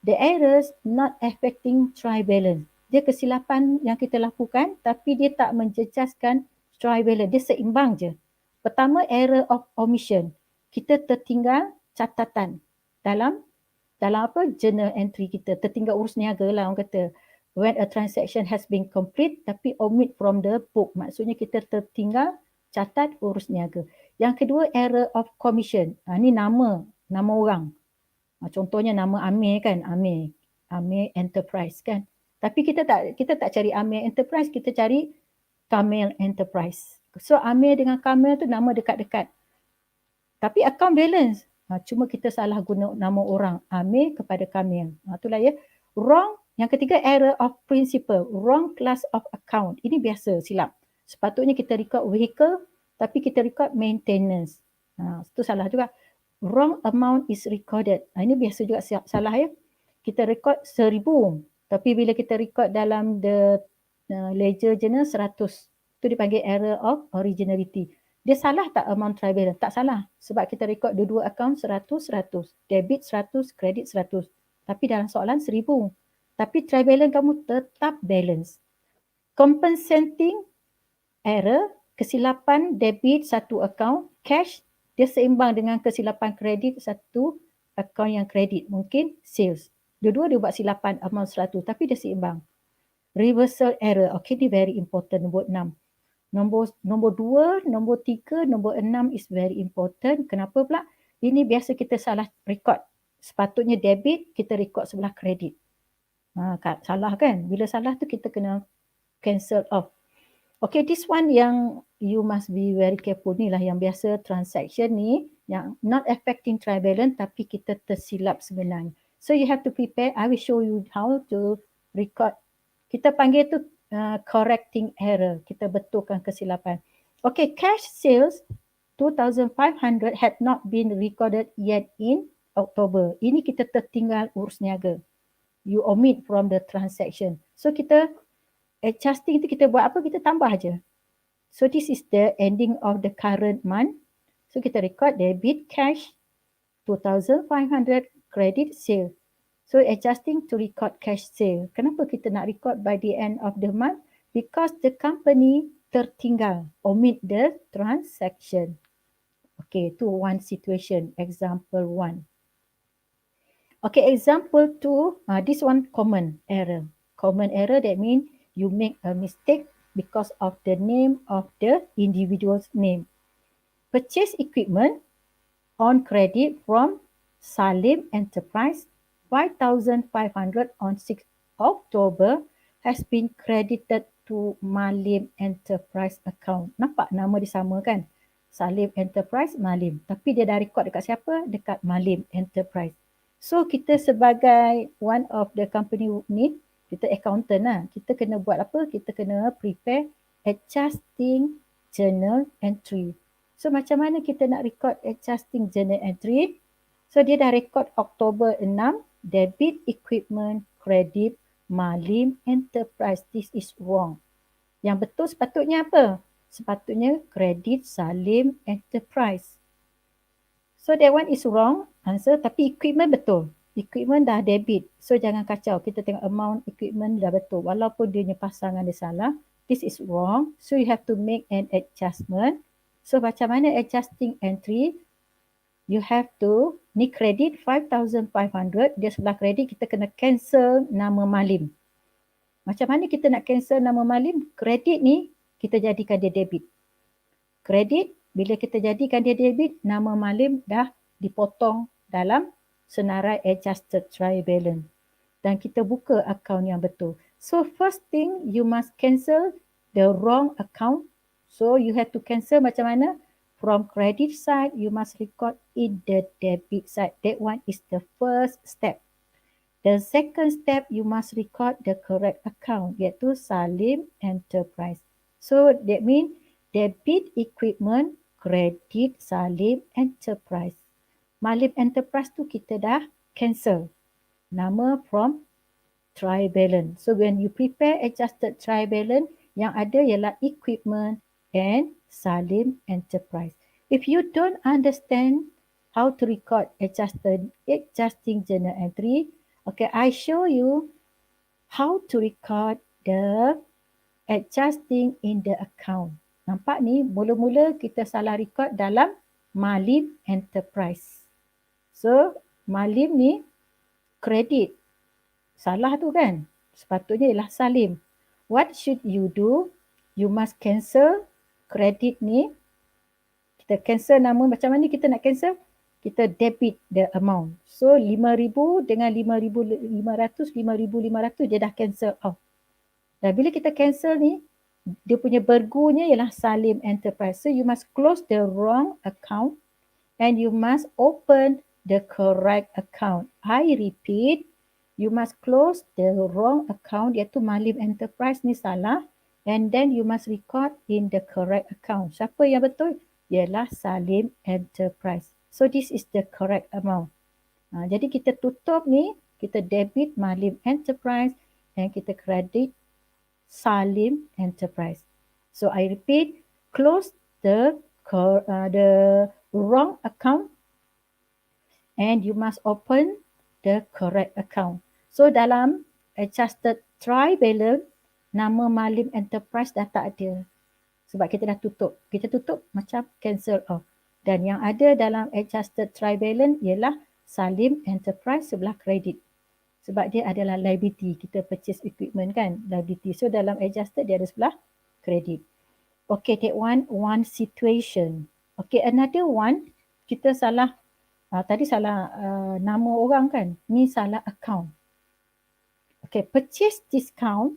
the errors not affecting trial balance. Dia kesilapan yang kita lakukan tapi dia tak menjejaskan trial balance. Dia seimbang je. Pertama, error of omission. Kita tertinggal catatan dalam apa? Journal entry kita. Tertinggal urus niaga lah orang kata. When a transaction has been complete tapi omit from the book. Maksudnya kita tertinggal catat urus niaga. Yang kedua, error of commission. Ni nama orang. Contohnya nama Amir kan, Amir Enterprise kan. Tapi kita tak cari Amir Enterprise, kita cari Kamil Enterprise. So Amir dengan Kamil tu nama dekat-dekat. Tapi account balance, cuma kita salah guna nama orang, Amir kepada Kamil. Itulah ya. Wrong. Yang ketiga, error of principle. Wrong class of account. Ini biasa silap. Sepatutnya kita record vehicle tapi kita record maintenance. Itu salah juga. Wrong amount is recorded. Ini biasa juga salah ya. Kita record 1,000 tapi bila kita record dalam the ledger journal 100. Itu dipanggil error of originality. Dia salah tak amount trial balance? Tak salah. Sebab kita record dua account 100. Debit 100, credit 100. Tapi dalam soalan 1,000. Tapi trial balance kamu tetap balance. Compensating error, kesilapan debit satu account, cash dia seimbang dengan kesilapan kredit satu account yang kredit. Mungkin sales. Dua-dua dia buat silapan amount 100 tapi dia seimbang. Reversal error. Okay, ni very important, nombor 6. Nombor 2, nombor 3, nombor 6 is very important. Kenapa pula? Ini biasa kita salah record. Sepatutnya debit, kita record sebelah kredit. Salah kan? Bila salah tu kita kena cancel off. Okay, this one yang you must be very careful ni lah, yang biasa transaction ni yang not affecting trial balance tapi kita tersilap sebenarnya. So you have to prepare. I will show you how to record. Kita panggil tu correcting error. Kita betulkan kesilapan. Okay, cash sales 2,500 had not been recorded yet in October. Ini kita tertinggal urus niaga. You omit from the transaction. So kita adjusting tu kita buat apa? Kita tambah je. So this is the ending of the current month. So kita record debit cash 2,500, credit sale. So adjusting to record cash sale. Kenapa kita nak record by the end of the month? Because the company tertinggal, omit the transaction. Okay, to one situation, example 1. Okay, example 2, this one common error. Common error, that means you make a mistake because of the name of the individual's name. Purchase equipment on credit from Salim Enterprise 5,500 on 6 October has been credited to Malim Enterprise account. Nampak nama dia sama kan? Salim Enterprise, Malim. Tapi dia dah record dekat siapa? Dekat Malim Enterprise. So kita sebagai one of the company ni, kita accountant lah. Kita kena buat apa? Kita kena prepare adjusting journal entry. So macam mana kita nak record adjusting journal entry? So dia dah record Oktober 6, debit equipment, credit, Malim Enterprise. This is wrong. Yang betul sepatutnya apa? Sepatutnya credit Salim Enterprise. So that one is wrong answer, tapi equipment betul. Equipment dah debit. So jangan kacau. Kita tengok amount equipment dah betul. Walaupun dia punya pasangan dia salah. This is wrong. So you have to make an adjustment. So macam mana adjusting entry? You have to, ni credit 5,500. Dia sebelah credit kita kena cancel nama Malim. Macam mana kita nak cancel nama Malim? Credit ni kita jadikan dia debit. Credit, bila kita jadikan dia debit, nama Malim dah dipotong dalam senarai adjusted trial balance. Dan kita buka akaun yang betul. So first thing, you must cancel the wrong account. So you have to cancel macam mana? From credit side, you must record in the debit side. That one is the first step. The second step, you must record the correct account, iaitu Salim Enterprise. So that means debit equipment, credit Salim Enterprise. Salim Enterprise tu kita dah cancel. Nama from trial balance. So when you prepare adjusted trial balance, yang ada ialah equipment and Salim Enterprise. If you don't understand how to record adjusting journal entry, okay, I show you how to record the adjusting in the account. Nampak ni, mula-mula kita salah record dalam Salim Enterprise. So, Salim ni kredit. Salah tu kan? Sepatutnya ialah Salim. What should you do? You must cancel kredit ni. Kita cancel nama, macam mana kita nak cancel? Kita debit the amount. So 5,000 dengan 5,500, 5,500 dia dah cancel off. Dan bila kita cancel ni, dia punya bergunya ialah Salim Enterprise. So you must close the wrong account and you must open the correct account. I repeat, you must close the wrong account iaitu Salim Enterprise ni salah and then you must record in the correct account. Siapa yang betul? Ialah Salim Enterprise. So this is the correct amount. Jadi kita tutup ni, kita debit Salim Enterprise and kita credit Salim Enterprise. So I repeat, close the wrong account and you must open the correct account. So dalam adjusted trial balance, nama Salim Enterprise dah tak ada. Sebab kita dah tutup. Kita tutup macam cancel off. Dan yang ada dalam adjusted trial balance ialah Salim Enterprise sebelah kredit. Sebab dia adalah liability. Kita purchase equipment kan, liability. So dalam adjusted dia ada sebelah kredit. Okay, that one situation. Okay, another one, kita salah, tadi salah nama orang kan. Ni salah account. Okay, purchase discount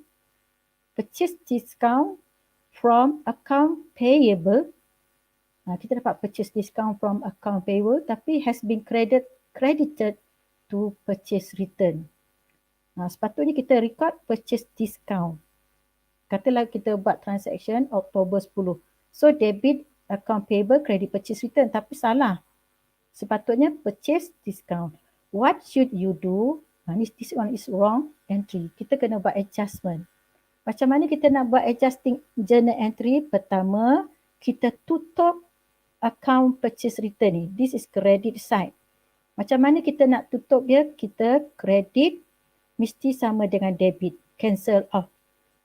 from account payable. Kita dapat purchase discount from account payable tapi has been credited to purchase return. Sepatutnya kita record purchase discount. Katalah kita buat transaction Oktober 10. So debit account payable, credit purchase return tapi salah. Sepatutnya purchase discount. What should you do? This one is wrong entry. Kita kena buat adjustment. Macam mana kita nak buat adjusting journal entry? Pertama, kita tutup account purchase return ni. This is credit side. Macam mana kita nak tutup dia? Kita credit mesti sama dengan debit. Cancel off.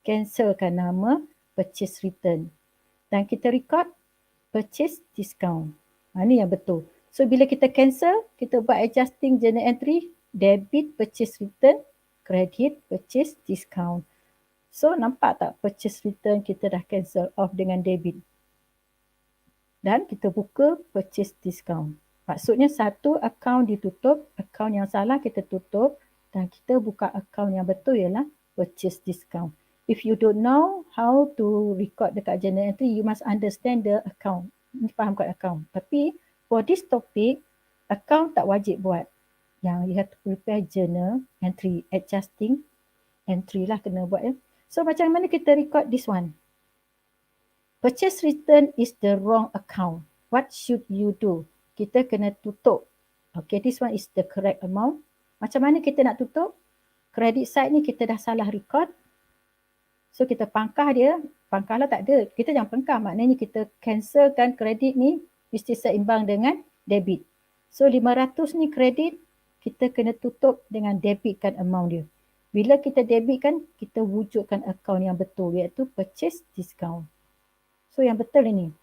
Cancelkan nama purchase return. Dan kita record purchase discount. Ni yang betul. So bila kita cancel, kita buat adjusting journal entry, debit purchase return, credit purchase discount. So nampak tak purchase return kita dah cancel off dengan debit. Dan kita buka purchase discount. Maksudnya satu account ditutup, account yang salah kita tutup dan kita buka account yang betul ialah purchase discount. If you don't know how to record dekat journal entry, you must understand the account. Ni fahamkan account. Tapi for this topic, account tak wajib buat. Yang you have to prepare journal entry, adjusting entry lah kena buat ya. So macam mana kita record this one? Purchase return is the wrong account. What should you do? Kita kena tutup. Okay, this one is the correct amount. Macam mana kita nak tutup? Credit side ni kita dah salah record. So kita pangkah dia. Pangkah lah tak ada. Kita jangan pangkah. Maknanya kita cancelkan kredit ni mesti seimbang dengan debit. So 500 ni kredit, kita kena tutup dengan debitkan amount dia. Bila kita debitkan, kita wujudkan account yang betul iaitu purchase discount. So yang betul ini,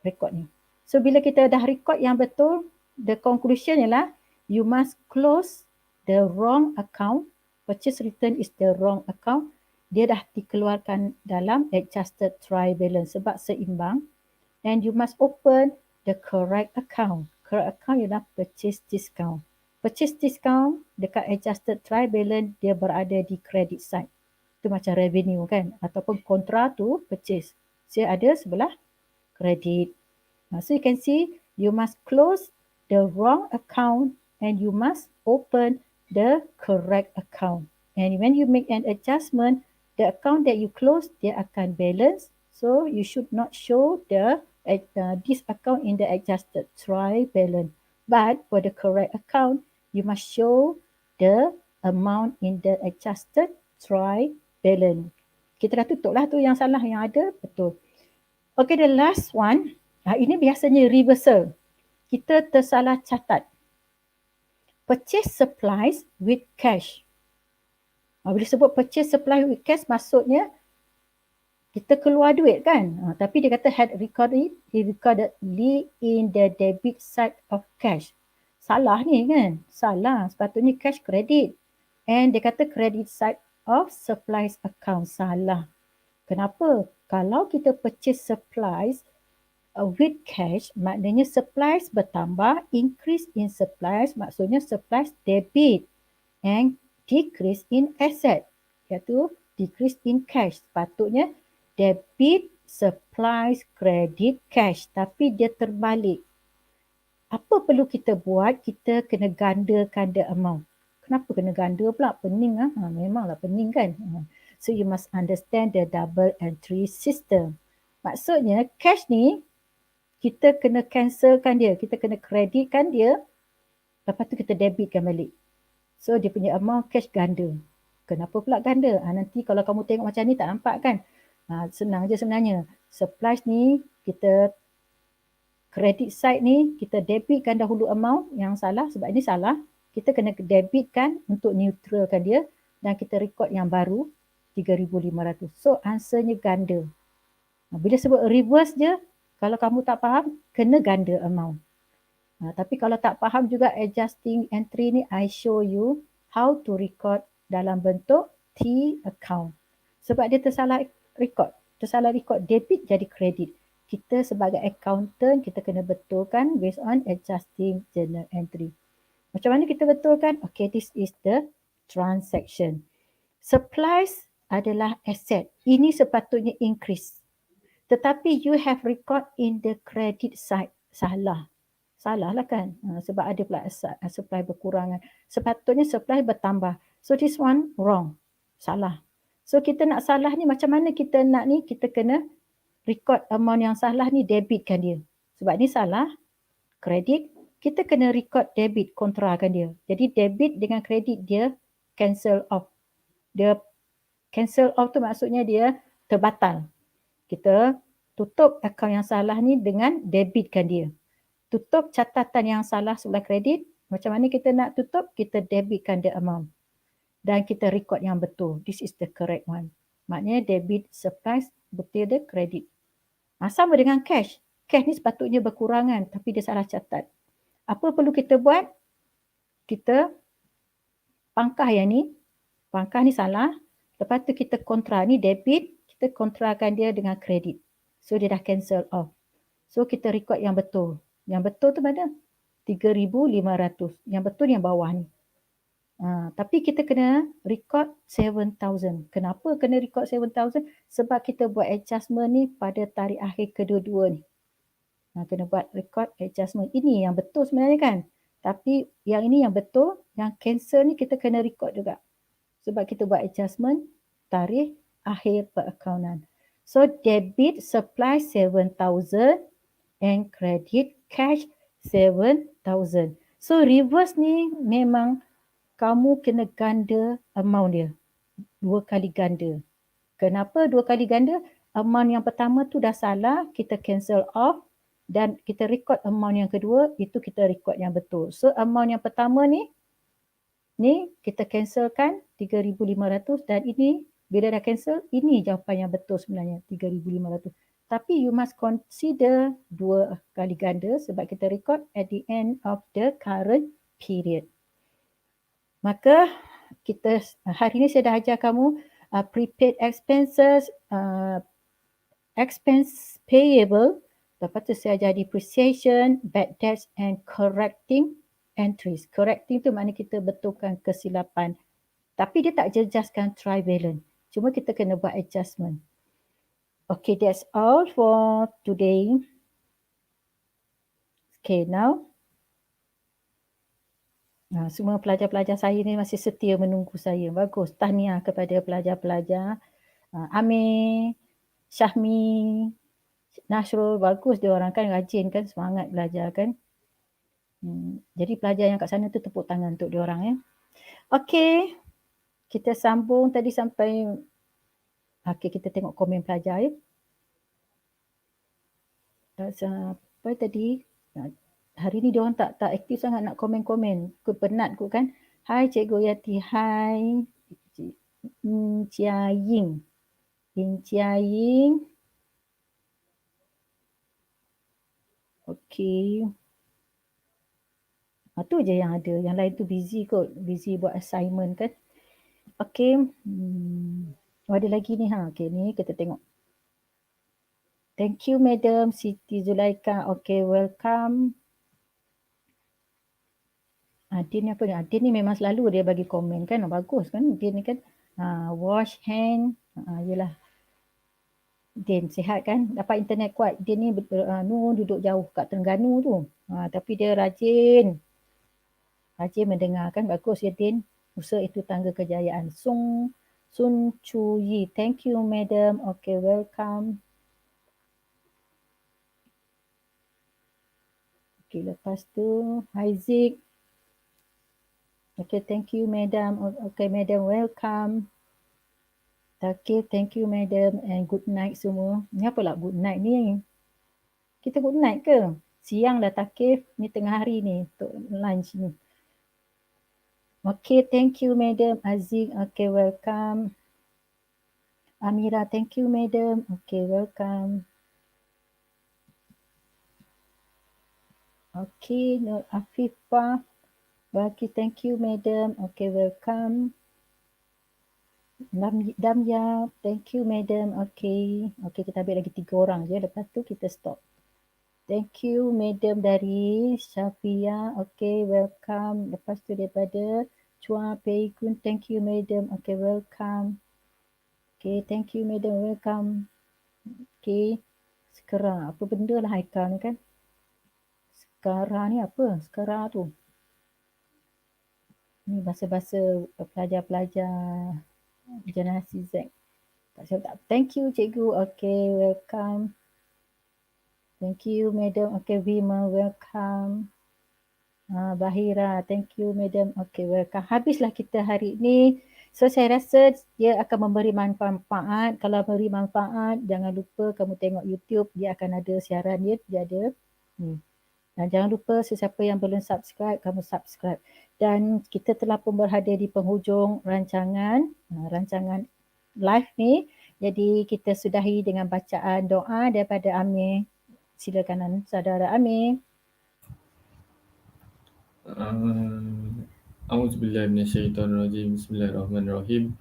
record ni. So bila kita dah record yang betul, the conclusion ialah you must close the wrong account. Purchase return is the wrong account. Dia dah dikeluarkan dalam adjusted trial balance sebab seimbang. And you must open the correct account. Correct account ialah purchase discount. Purchase discount dekat adjusted trial balance dia berada di credit side. Itu macam revenue kan, ataupun contra to purchase. Saya ada sebelah credit. So you can see you must close the wrong account and you must open the correct account. And when you make an adjustment, the account that you close, dia akan balance. So you should not show this account in the adjusted try balance. But for the correct account, you must show the amount in the adjusted try balance. Kita dah tutup lah tu yang salah yang ada, betul. Okay, the last one. Ini biasanya reversal. Kita tersalah catat. Purchase supplies with cash. Bila sebut purchase supply with cash, maksudnya kita keluar duit kan. Tapi dia kata he recorded in the debit side of cash. Salah ni kan. Salah. Sepatutnya cash credit. And dia kata credit side of supplies account. Salah. Kenapa? Kalau kita purchase supplies with cash, maknanya supplies bertambah, increase in supplies maksudnya supplies debit and decrease in asset, iaitu decrease in cash. Sepatutnya debit supplies credit cash, tapi dia terbalik. Apa perlu kita buat? Kita kena gandakan the amount. Kenapa kena ganda pula? Pening lah. Memanglah pening kan. So you must understand the double entry system. Maksudnya cash ni kita kena cancelkan dia. Kita kena creditkan dia. Lepas tu kita debitkan balik. So dia punya amount cash ganda. Kenapa pula ganda? Nanti kalau kamu tengok macam ni tak nampak kan? Senang je sebenarnya. Supplies ni kita credit side ni kita debitkan dahulu amount yang salah. Sebab ini salah. Kita kena debitkan untuk neutralkan dia. Dan kita record yang baru 3,500. So answernya ganda. Bila sebut reverse je, kalau kamu tak faham, kena ganda amount. Tapi kalau tak faham juga adjusting entry ni, I show you how to record dalam bentuk T account. Sebab dia tersalah record. Tersalah record debit jadi credit. Kita sebagai accountant, kita kena betulkan based on adjusting journal entry. Macam mana kita betulkan? Okay, this is the transaction. Supplies adalah asset. Ini sepatutnya increase. Tetapi you have record in the credit side. Salah. Salah lah kan. Sebab ada pula supply berkurangan. Sepatutnya supply bertambah. So this one wrong. Salah. So kita nak salah ni macam mana kita nak ni? Kita kena record amount yang salah ni, debitkan dia. Sebab ni salah. Credit. Kita kena record debit, kontrakan dia. Jadi debit dengan kredit dia cancel off. Dia cancel off tu maksudnya dia terbatal. Kita tutup akaun yang salah ni dengan debitkan dia. Tutup catatan yang salah sebelah kredit. Macam mana kita nak tutup? Kita debitkan the amount. Dan kita record yang betul. This is the correct one. Maknanya debit supplies betul dia kredit. Sama dengan cash. Cash ni sepatutnya berkurangan tapi dia salah catat. Apa perlu kita buat? Kita pangkah yang ni. Pangkah ni salah. Lepas tu kita kontra ni debit. Kita kontrakan dia dengan kredit. So dia dah cancel off. So kita record yang betul. Yang betul tu mana? 3,500. Yang betul yang bawah ni. Tapi kita kena record 7,000. Kenapa kena record 7,000? Sebab kita buat adjustment ni pada tarikh akhir kedua-dua ni. Kena buat record adjustment. Ini yang betul sebenarnya kan. Tapi yang ini yang betul. Yang cancel ni kita kena record juga. Sebab kita buat adjustment tarikh akhir perakaunan. So debit supply 7,000 and credit cash 7,000. So reverse ni memang kamu kena ganda amount dia. 2 kali ganda. Kenapa 2 kali ganda? Amount yang pertama tu dah salah, kita cancel off dan kita record amount yang kedua, itu kita record yang betul. So amount yang pertama ni kita cancelkan 3,500 dan ini bila dah cancel, ini jawapan yang betul sebenarnya 3,500. Tapi you must consider 2 kali ganda sebab kita record at the end of the current period. Maka kita hari ini saya dah ajar kamu prepaid expenses, expense payable, lepas tu saya ajar depreciation, bad debts and correcting entries. Correcting tu maknanya kita betulkan kesilapan. Tapi dia tak jejaskan trivalent. Cuma kita kena buat adjustment. Okay, that's all for today. Okay, now semua pelajar-pelajar saya ni masih setia menunggu saya. Bagus. Tahniah kepada pelajar-pelajar. Amir, Syahmi, Nasrul, bagus dia orang kan, rajin kan, semangat belajar kan. Jadi pelajar yang kat sana tu tepuk tangan untuk dia orang ya. Okey. Kita sambung tadi sampai kita tengok komen pelajar ya. Sampai tadi hari ni dia orang tak aktif sangat nak komen-komen. Aku penat aku kan. Hai Cikgu Yati, hai Chia Ying. Chia Ying. Okey. Tu je yang ada. Yang lain tu busy kot. Busy buat assignment kan. Okey. Ada lagi ni Okey ni kita tengok. Thank you Madam Siti Zulaika. Okay, welcome. Din apa ni? Din ni memang selalu dia bagi komen kan. Bagus kan Din ni kan. Wash hand. Yelah. Din sihat kan? Dapat internet kuat. Din ni duduk jauh kat Terengganu tu. Tapi dia rajin. Rajin mendengar kan. Bagus ya Din. Usaha itu tangga kejayaan. Sun Chu Yi. Thank you Madam. Okay, welcome. Okay, lepas tu Haizik. Okay, thank you Madam. Okay, Madam, welcome. Okay, thank you Madam and good night semua. Ni apa lah good night ni? Kita good night ke? Siang dah Takif, ni tengah hari ni untuk lunch ni. Okay, thank you Madam Aziz. Okay, welcome. Amira, thank you Madam. Okay, welcome. Okay, Nur Afifah. Okay, thank you Madam. Okay, welcome. Damya, thank you Madam. Okay, kita ambil lagi 3 orang je. Lepas tu kita stop. Thank you Madam dari Syafia. Okay, welcome. Lepas tu daripada Chua Pei Kun. Thank you Madam. Okay, welcome. Okay, thank you Madam. Welcome. Okay, sekarang apa benda lah Haikal ni kan? Sekarang ni apa? Sekarang tu. Ni bahasa-bahasa pelajar-pelajar generasi Z. Tak. Thank you Cikgu. Okay, welcome. Thank you Madam. Okay, Vima, welcome. Bahira, thank you Madam. Okay, welcome. Habislah kita hari ni. So saya rasa dia akan memberi manfaat. Kalau beri manfaat, jangan lupa kamu tengok YouTube. Dia akan ada siaran dia ada. Dan jangan lupa sesiapa yang belum subscribe, kamu subscribe. Dan kita telah pun berada di penghujung rancangan live ni. Jadi kita sudahi dengan bacaan doa daripada Amir. Silakan saudara Amir. A'udzubillahi minasyaitonirrajim. Bismillahirrahmanirrahim.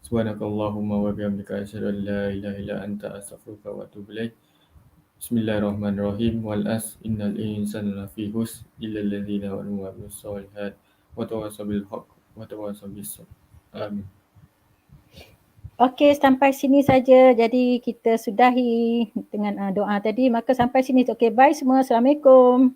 Subhanakallahumma wa bihamdika asyhadu an la ilaha illa anta astaghfiruka wa atubu ilaik. Bismillahirrahmanirrahim. Wal as innal insana lafi husr illa alladhina amanu wa amilus solihat wa tawassaw bil haqq wa tawassaw bis sabr. Amin. Okey, sampai sini saja. Jadi kita sudahi dengan doa tadi. Maka sampai sini. Okey, bye semua. Assalamualaikum.